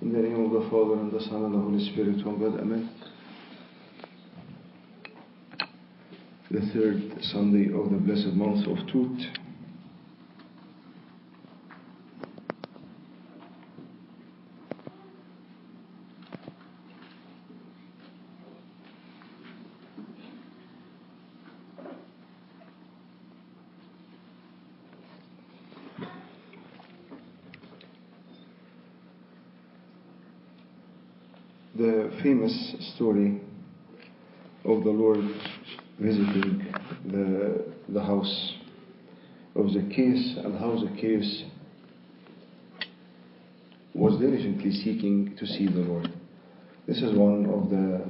In the name of the Father, and the Son, and the Holy Spirit, one God, Amen. The third Sunday of the blessed month of Tut. The famous story of the Lord visiting the house of Zaccheuos, and how Zaccheuos was diligently seeking to see the Lord. This is one of the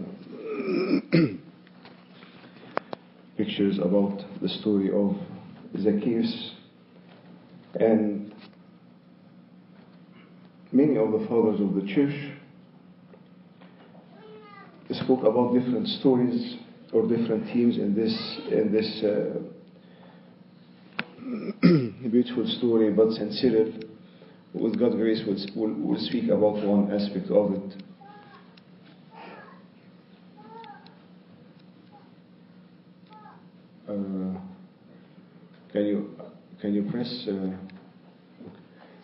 pictures about the story of Zaccheuos, and many of the fathers of the church spoke about different stories or different themes in this beautiful story, but St. Cyril, with God's grace, will speak about one aspect of it. Can you press?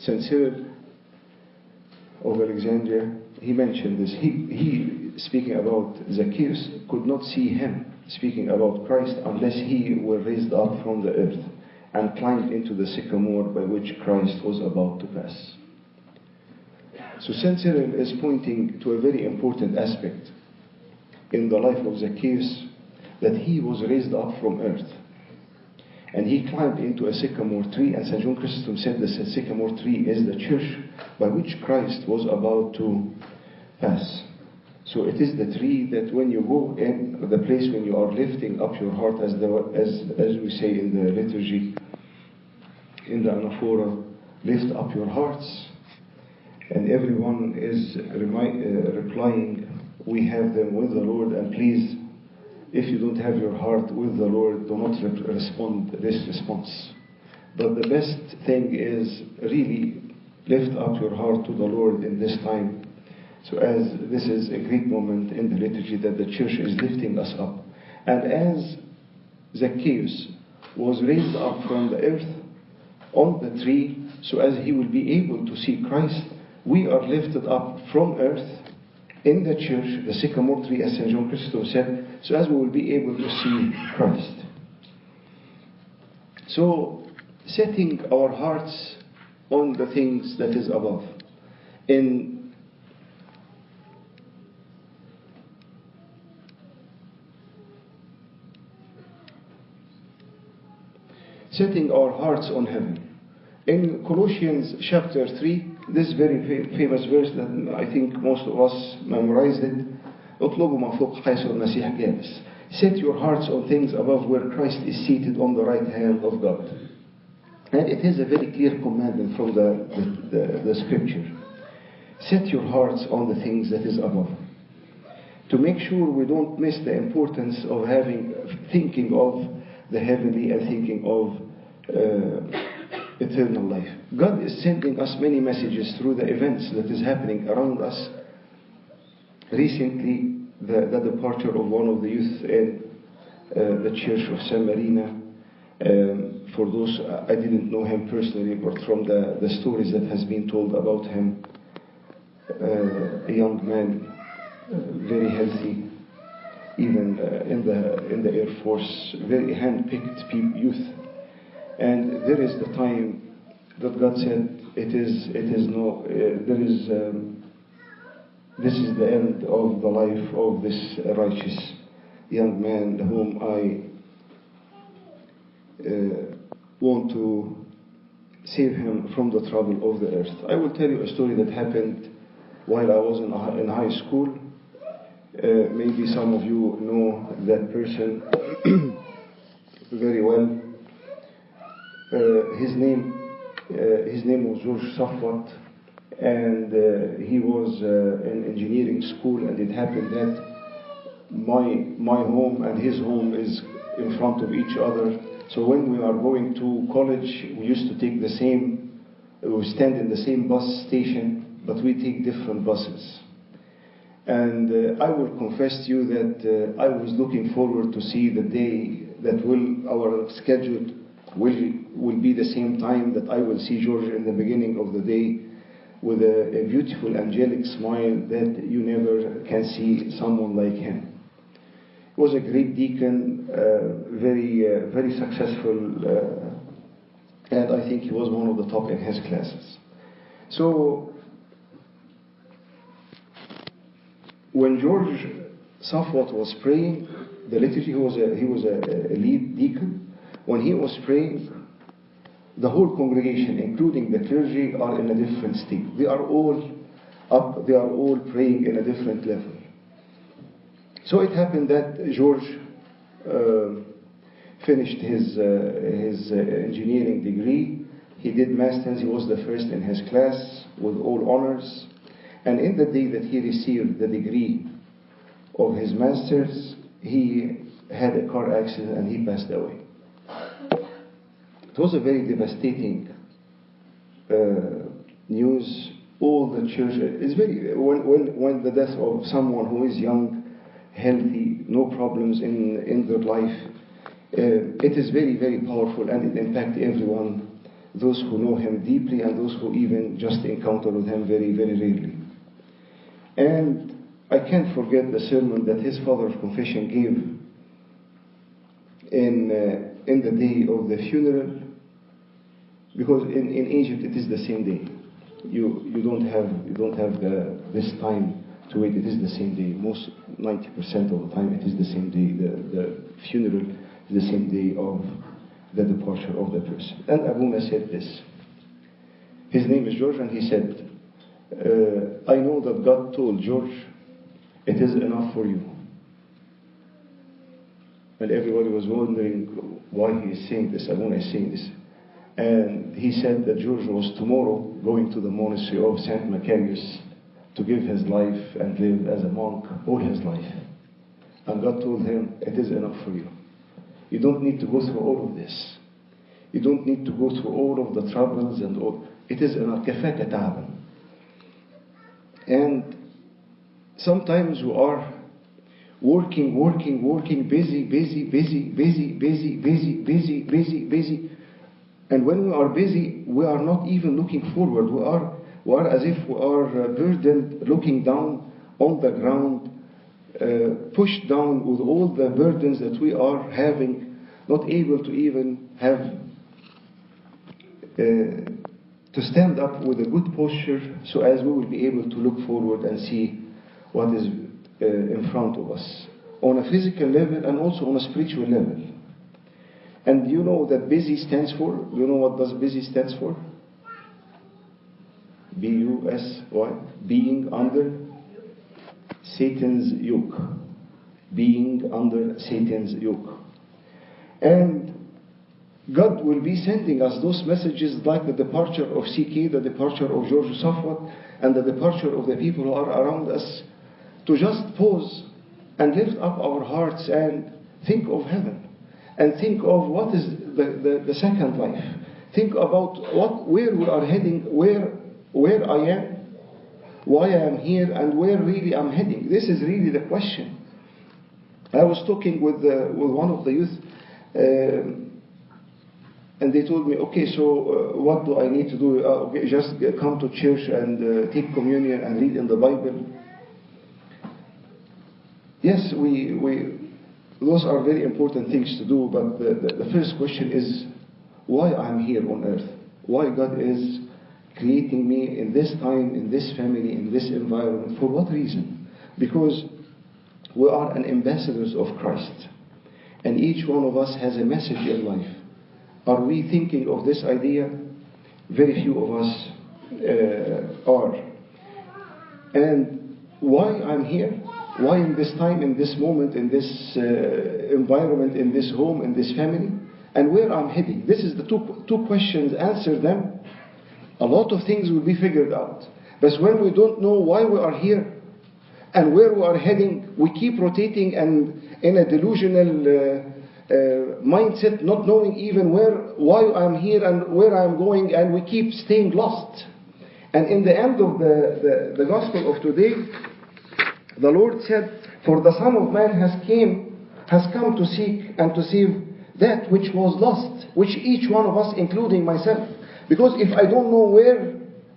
St. Cyril of Alexandria, he mentioned this. He speaking about Zaccheuos, could not see him speaking about Christ unless he were raised up from the earth and climbed into the sycamore by which Christ was about to pass. So St. Cyril is pointing to a very important aspect in the life of Zaccheuos, that he was raised up from earth and he climbed into a sycamore tree, and St. John Chrysostom said the sycamore tree is the church by which Christ was about to pass. So it is the tree that when you go in, the place when you are lifting up your heart, as we say in the liturgy, in the anaphora, lift up your hearts. And everyone is replying, we have them with the Lord, and please, if you don't have your heart with the Lord, do not respond this response. But the best thing is really lift up your heart to the Lord in this time. So as this is a great moment in the liturgy that the church is lifting us up. And as Zaccheuos was raised up from the earth on the tree, so as he will be able to see Christ, we are lifted up from earth in the church, the sycamore tree, as St. John Chrysostom said, so as we will be able to see Christ. So, setting our hearts on the things that is above. In setting our hearts on heaven. In Colossians chapter 3, this very famous verse that I think most of us memorized it, اطلبوا ما فوق حيث المسيح جالس. Set your hearts on things above where Christ is seated on the right hand of God. And it is a very clear commandment from the scripture. Set your hearts on the things that is above. To make sure we don't miss the importance of thinking of the heavenly and thinking of eternal life. God is sending us many messages through the events that is happening around us. Recently, the departure of one of the youth in the church of San Marina. For those, I didn't know him personally, but from the stories that has been told about him, a young man, very healthy, even in the Air Force, very hand-picked youth. And there is the time that God said, this is the end of the life of this righteous young man whom I want to save him from the trouble of the earth. I will tell you a story that happened while I was in high school. Maybe some of you know that person very well. His name was George Safwat, and he was in engineering school, and it happened that my home and his home is in front of each other. So when we are going to college, we used to take we stand in the same bus station, but we take different buses. And I will confess to you that I was looking forward to see the day that our schedule will be the same time that I will see George in the beginning of the day with a beautiful angelic smile that you never can see someone like him. He was a great deacon, very successful, and I think he was one of the top in his classes. So when George Safwat was praying, the liturgy, he was a lead deacon. When he was praying, the whole congregation, including the clergy, are in a different state. They are all up, they are all praying in a different level. So it happened that George finished his engineering degree. He did masters. He was the first in his class with all honors. And in the day that he received the degree of his masters, he had a car accident and he passed away. It was a very devastating news. All the church, it's very, when the death of someone who is young, healthy, no problems in their life, it is very, very powerful, and it impacts everyone, those who know him deeply and those who even just encounter with him very, very rarely. And I can't forget the sermon that his father of confession gave in the day of the funeral, because in Egypt it is the same day. You don't have this time to wait. It is the same day. Most 90% of the time it is the same day. The funeral is the same day of the departure of the person. And Abuna said this. His name is George, and he said, I know that God told George, it is enough for you. And everybody was wondering why he is saying this. Abuna is saying this. And he said that George was tomorrow going to the monastery of St. Macarius to give his life and live as a monk all his life. And God told him, it is enough for you. You don't need to go through all of this. You don't need to go through all of the troubles and all. It is enough. كفاك تعبا. And sometimes we are working, busy. And when we are busy, we are not even looking forward. We are as if we are burdened, looking down on the ground, pushed down with all the burdens that we are having, not able to even have to stand up with a good posture, so as we will be able to look forward and see what is in front of us on a physical level and also on a spiritual level. And you know that busy stands for, you know what does busy stands for? B-U-S-Y, being under Satan's yoke. Being under Satan's yoke. And God will be sending us those messages like the departure of CK, the departure of George Safwat, and the departure of the people who are around us, to just pause and lift up our hearts and think of heaven. And think of what is the second life. Think about where we are heading, where I am, why I am here, and where really I'm heading. This is really the question. I was talking with one of the youth, and they told me, okay, so what do I need to do? Okay, just come to church and take communion and read in the Bible. Yes, those are very important things to do, but the first question is why I'm here on earth. Why God is creating me in this time, in this family, in this environment. For what reason? Because we are an ambassadors of Christ. And each one of us has a message in life. Are we thinking of this idea? Very few of us are. And why I'm here? Why in this time, in this moment, in this environment, in this home, in this family? And where I'm heading? This is the two questions. Answer them. A lot of things will be figured out. But when we don't know why we are here and where we are heading, we keep rotating and in a delusional mindset, not knowing even why I'm here and where I'm going, and we keep staying lost. And in the end of the gospel of today, the Lord said, "For the Son of Man has come to seek and to save that which was lost," which each one of us, including myself. Because if I don't know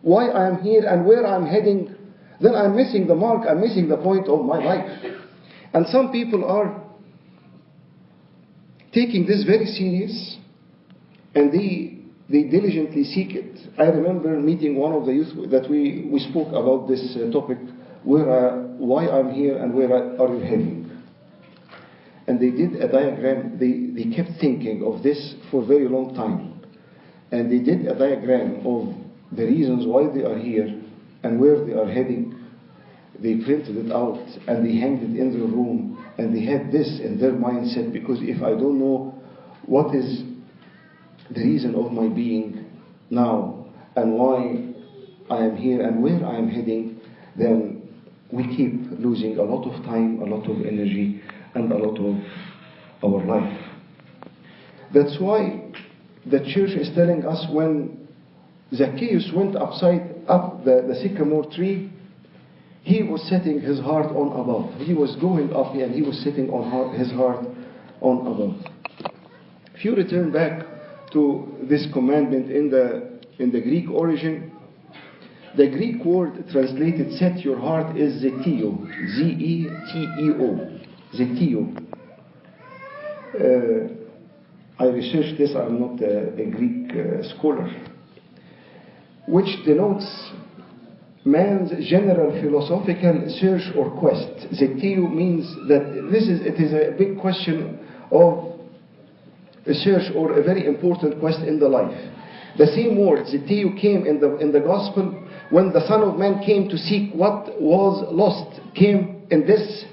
why I am here and where I'm heading, then I'm missing the mark, I'm missing the point of my life. And some people are taking this very serious, and they diligently seek it. I remember meeting one of the youth that we spoke about this topic, why I'm here and where are you heading. And they did a diagram. They kept thinking of this for a very long time. And they did a diagram of the reasons why they are here and where they are heading. They printed it out and they hanged it in their room. And they had this in their mindset, because if I don't know what is the reason of my being now and why I am here and where I am heading, then we keep losing a lot of time, a lot of energy, and a lot of our life. That's why the church is telling us, when Zaccheuos went up the sycamore tree, he was setting his heart on above. He was going up and he was setting his heart on above. If you return back to this commandment in the Greek origin, the Greek word translated "set your heart" is zeteo, Z-E-T-E-O, zeteo. I researched this, I'm not a Greek scholar, which denotes man's general philosophical search or quest. Zeteo means that it is a big question of a search or a very important quest in the life. The same word, zeteo, came in the gospel when the Son of Man came to seek what was lost, came in this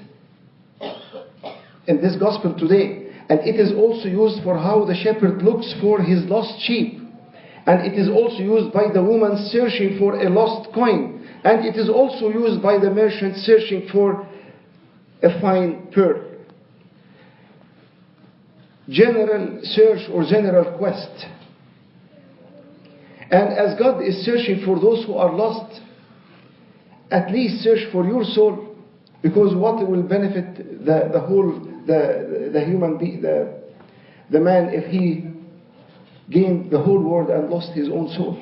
gospel today. And it is also used for how the shepherd looks for his lost sheep. And it is also used by the woman searching for a lost coin. And it is also used by the merchant searching for a fine pearl. General search or general quest. And as God is searching for those who are lost, at least search for your soul, because what will benefit the human being, the man, if he gained the whole world and lost his own soul?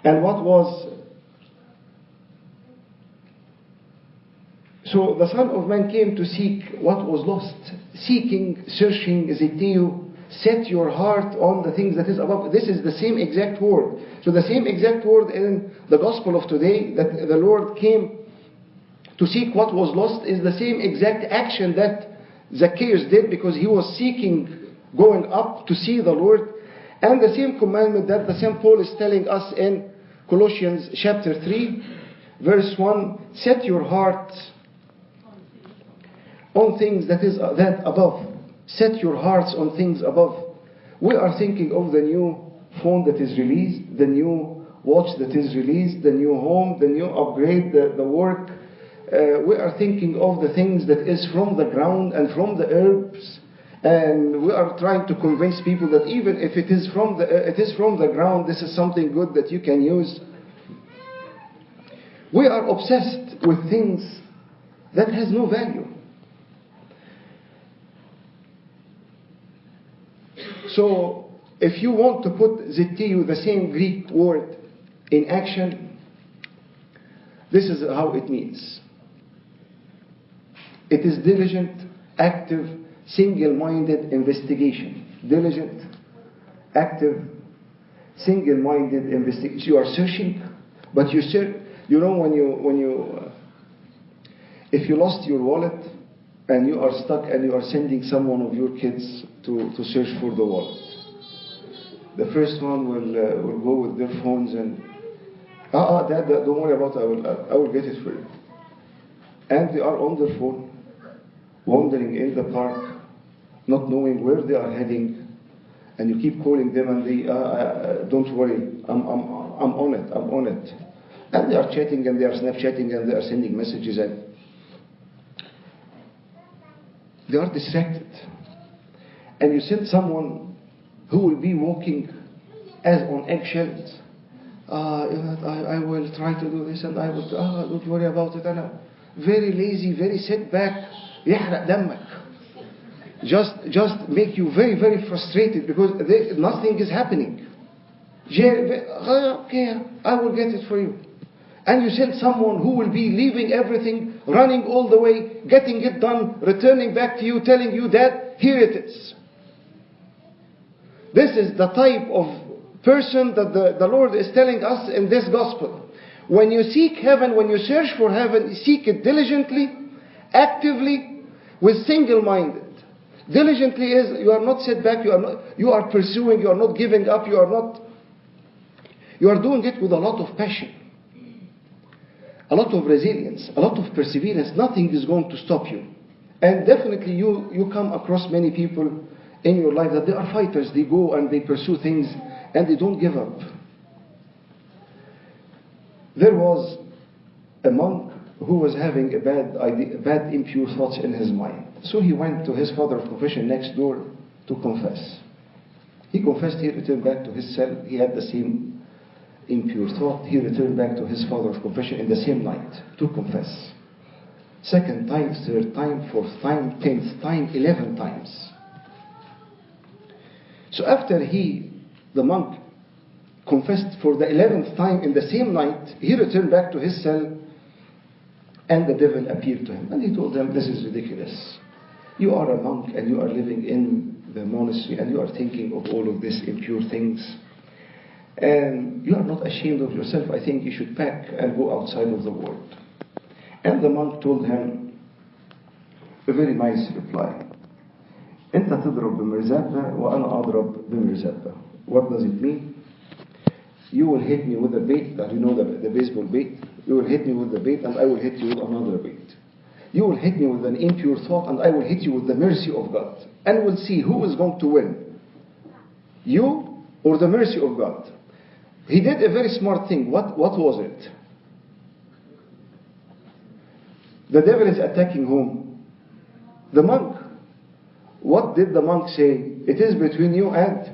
And so the Son of Man came to seek what was lost. Seeking, searching, zeteo, set your heart on the things that is above. This is the same exact word. So the same exact word in the gospel of today, that the Lord came to seek what was lost, is the same exact action that Zaccheuos did, because he was seeking, going up to see the Lord. And the same commandment that the St. Paul is telling us in Colossians chapter 3, verse 1, set your heart on things that above. Set your hearts on things above. We are thinking of the new phone that is released, the new watch that is released, the new home, the new upgrade, the work. We are thinking of the things that is from the ground and from the herbs. And we are trying to convince people that even if it is from the ground, this is something good that you can use. We are obsessed with things that has no value. So, if you want to put zeteo, the same Greek word, in action, this is how it means. It is diligent, active, single-minded investigation. Diligent, active, single-minded investigation. You are searching, but you search. You know, if you lost your wallet and you are stuck and you are sending someone of your kids to search for the wallet, the first one will go with their phones and Dad, don't worry about it. I will get it for you. And they are on their phone, wandering in the park, not knowing where they are heading, and you keep calling them, and they don't worry, I'm on it. And they are chatting, and they are Snapchatting, and they are sending messages, and they are distracted. And you send someone who will be walking as on eggshells, I will try to do this, and I would, don't worry about it. And very lazy, very set back. يحرق دمك. Just make you very, very frustrated because nothing is happening. Okay, I will get it for you. And you send someone who will be leaving everything, running all the way, getting it done, returning back to you, telling you that, here it is. This is the type of person that the Lord is telling us in this gospel. When you seek heaven, when you search for heaven, seek it diligently, actively, with single-minded. Diligently is, you are not set back, you are pursuing, you are not giving up, you are doing it with a lot of passion, a lot of resilience, a lot of perseverance. Nothing is going to stop you. And definitely you come across many people in your life that they are fighters. They go and they pursue things and they don't give up. There was a monk who was having a bad impure thoughts in his mind. So he went to his father of confession next door to confess. He confessed, he returned back to his cell. He had the same impure thought. He returned back to his father of confession in the same night to confess. Second time, third time, fourth time, 10th time, 11 times. So after the monk confessed for the 11th time in the same night, he returned back to his cell and the devil appeared to him. And he told him, this is ridiculous. You are a monk and you are living in the monastery and you are thinking of all of these impure things. And you are not ashamed of yourself. I think you should pack and go outside of the world. And the monk told him a very nice reply. أنت تضرب بمرزبة وأنا أضرب بمرزبة. What does it mean? You will hit me with a bait, that you know the baseball bait. You will hit me with the bait and I will hit you with another bait. You will hit me with an impure thought and I will hit you with the mercy of God. And we'll see who is going to win. You or the mercy of God. He did a very smart thing. What was it? The devil is attacking whom? The monk. What did the monk say? It is between you and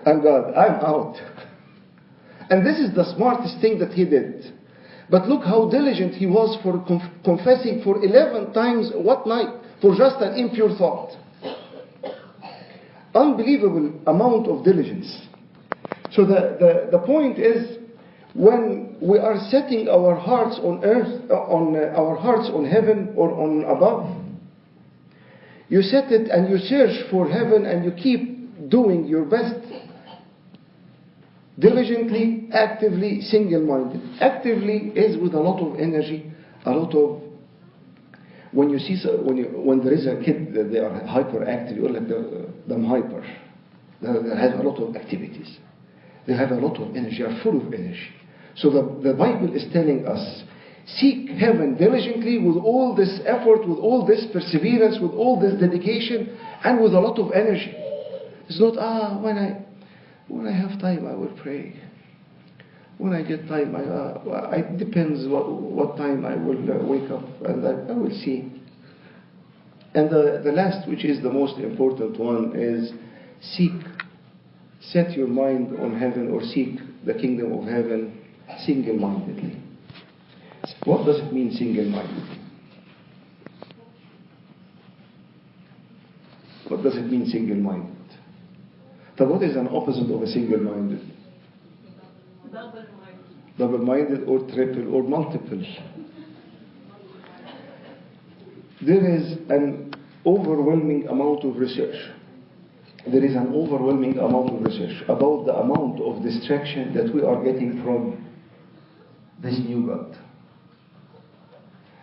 God. I'm out. And this is the smartest thing that he did. But look how diligent he was for confessing for 11 times what night for just an impure thought. Unbelievable amount of diligence. So the point is, when we are setting our hearts on earth, our hearts on heaven or on above, you set it and you search for heaven and you keep doing your best, diligently, actively, single-minded. Actively is with a lot of energy, a lot of. When there is a kid that they are hyperactive, you're like them hyper. They have a lot of activities. They have a lot of energy, are full of energy. So the Bible is telling us, seek heaven diligently with all this effort, with all this perseverance, with all this dedication, and with a lot of energy. It's not, when I have time I will pray. When I get time, it depends what time I will wake up, and I will see. And the last, which is the most important one, is set your mind on heaven, or seek the kingdom of heaven single-mindedly. What does it mean, single-mindedly? What does it mean, single-minded? So what is an opposite of a single-minded? Double-minded or triple or multiple. There is an overwhelming amount of research. There is an overwhelming amount of research about the amount of distraction that we are getting from this new God.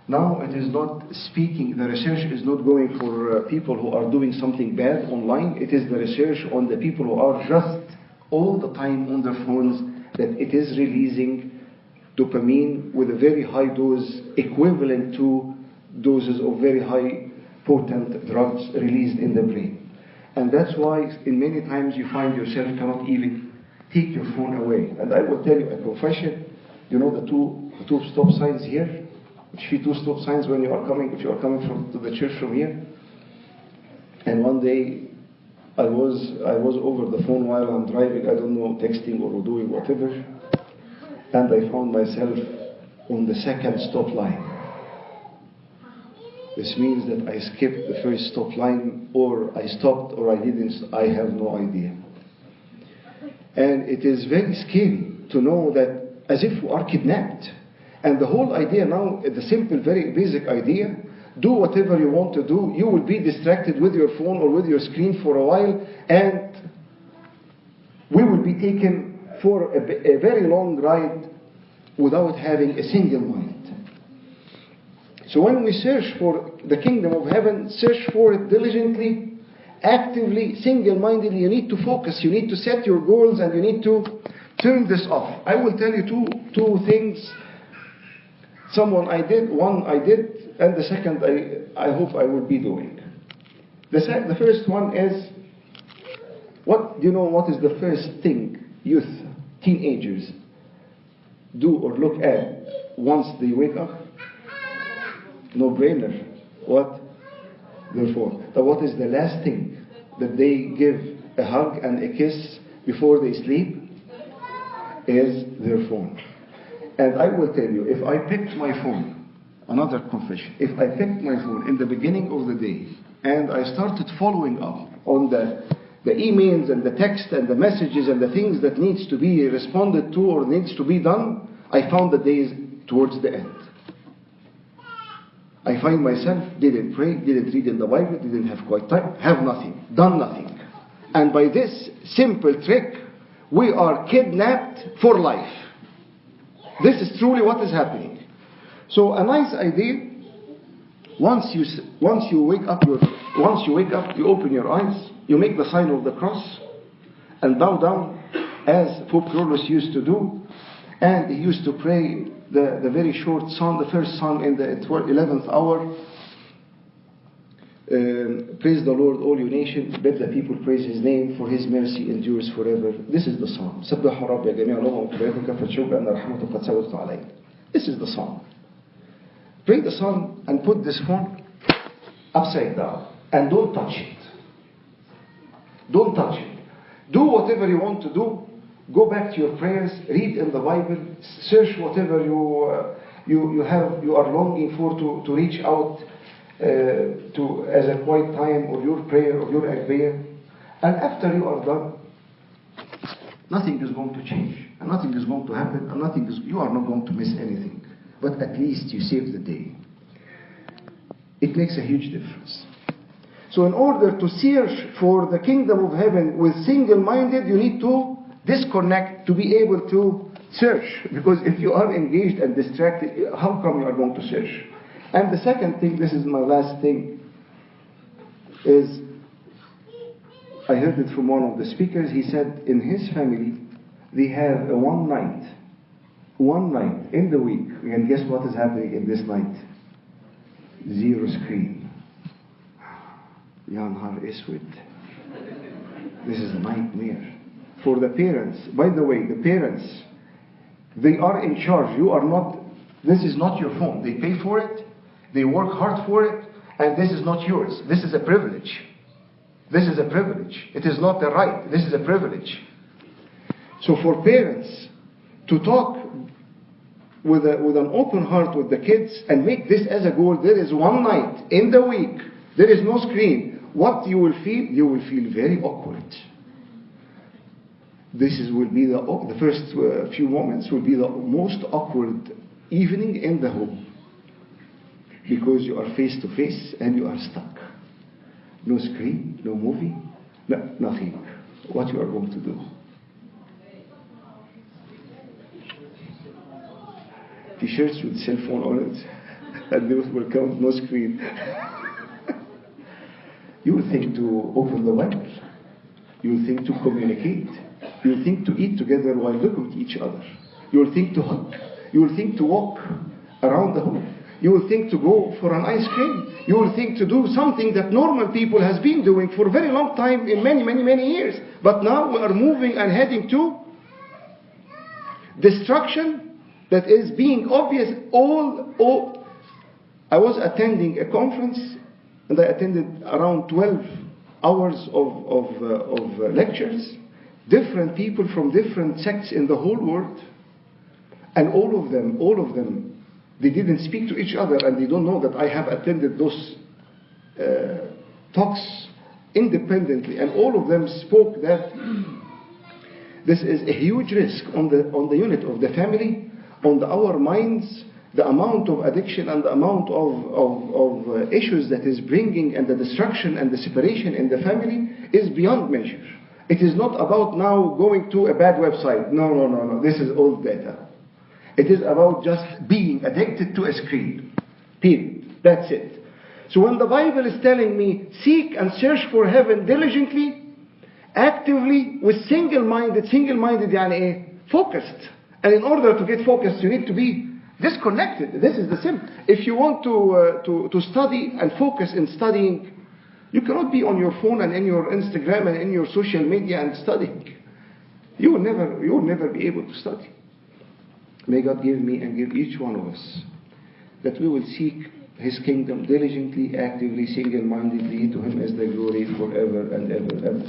Now it is not speaking, the research is not going for people who are doing something bad online. It is the research on the people who are just all the time on their phones, that it is releasing dopamine with a very high dose, equivalent to doses of very high potent drugs released in the brain. And that's why in many times you find yourself cannot even take your phone away. And I will tell you a confession. You know the two stop signs here? Which two stop signs when you are coming, if you are coming to the church from here. And one day I was over the phone while I'm driving, I don't know, texting or doing whatever. and I found myself on the second stop line. This means that I skipped the first stop line, or I stopped, or I didn't. I have no idea. And it is very scary to know that as if we are kidnapped. And the whole idea now, the simple, very basic idea, do whatever you want to do. You will be distracted with your phone or with your screen for a while, and we will be taken for a very long ride without having a single mind. So when we search for the kingdom of heaven, search for it diligently, actively, single-mindedly. You need to focus, you need to set your goals, and you need to turn this off. I will tell you two things. One I did, and the second I hope I will be doing. The first one is, do you know what is the first thing youth, teenagers do or look at once they wake up? No brainer. What? Their phone. But what is the last thing that they give a hug and a kiss before they sleep? Is their phone. And I will tell you, if I picked my phone, another confession, if I picked my phone in the beginning of the day and I started following up on the emails and the text and the messages and the things that needs to be responded to or needs to be done, I found the days towards the end. I find myself didn't pray, didn't read in the Bible, didn't have quite time, have nothing, done nothing. And by this simple trick, we are kidnapped for life. This is truly what is happening. So a nice idea, once you wake up, you open your eyes, you make the sign of the cross, and bow down, as Pope Paul used to do, and he used to pray the very short psalm, the first psalm in the 11th hour. Praise the Lord, all you nations, bid the people praise His name, for His mercy endures forever. This is the psalm. سبحوا رب يا جميع الأمم وكبرياتك فتشوف أن رحمته قد سبقت علينا. This is the psalm. Pray the psalm and put this phone upside down and don't touch it. Don't touch it. Do whatever you want to do. Go back to your prayers, read in the Bible, search whatever you are longing for to reach out to as a quiet time, or your prayer, or your agbeya. And after you are done, nothing is going to change, and nothing is going to happen, and you are not going to miss anything. But at least you saved the day. It makes a huge difference. So in order to search for the kingdom of heaven with single-minded, you need to disconnect to be able to search. Because if you are engaged and distracted, how come you are going to search? And the second thing, this is my last thing, is I heard it from one of the speakers. He said in his family they have a one night in the week. And guess what is happening in this night? 0 screen. Ya nahar iswid. This is a nightmare for the parents. By the way, the parents, they are in charge. You are not. This is not your phone. They pay for it. They work hard for it, and this is not yours. This is a privilege. This is a privilege. It is not a right. This is a privilege. So for parents to talk with an open heart with the kids and make this as a goal, there is one night in the week, there is no screen. What you will feel? You will feel very awkward. Will be the first few moments will be the most awkward evening in the home. Because you are face to face and you are stuck. No screen, no movie, nothing. What you are going to do? T-shirts with cell phone on it, and those will count, no screen. You will think to open the Bible. You will think to communicate. You will think to eat together while looking at each other. You will think to hug. You will think to walk around the home. You will think to go for an ice cream. You will think to do something that normal people has been doing for a very long time in many years. But now we are moving and heading to destruction that is being obvious. I was attending a conference, and I attended around 12 hours of lectures. Different people from different sects in the whole world. And all of them, they didn't speak to each other, and they don't know that I have attended those talks independently, and all of them spoke that this is a huge risk on the unit of the family, on our minds. The amount of addiction and the amount of issues that is bringing, and the destruction and the separation in the family is beyond measure. It is not about now going to a bad website. No. This is old data. It is about just being addicted to a screen. Period. That's it. So when the Bible is telling me, seek and search for heaven diligently, actively, with single-minded يعني focused. And in order to get focused, you need to be disconnected. This is the simple. If you want to study and focus in studying, you cannot be on your phone and in your Instagram and in your social media and studying. You will never be able to study. May God give me and give each one of us that we will seek His kingdom diligently, actively, single-mindedly. To Him is the glory forever and ever.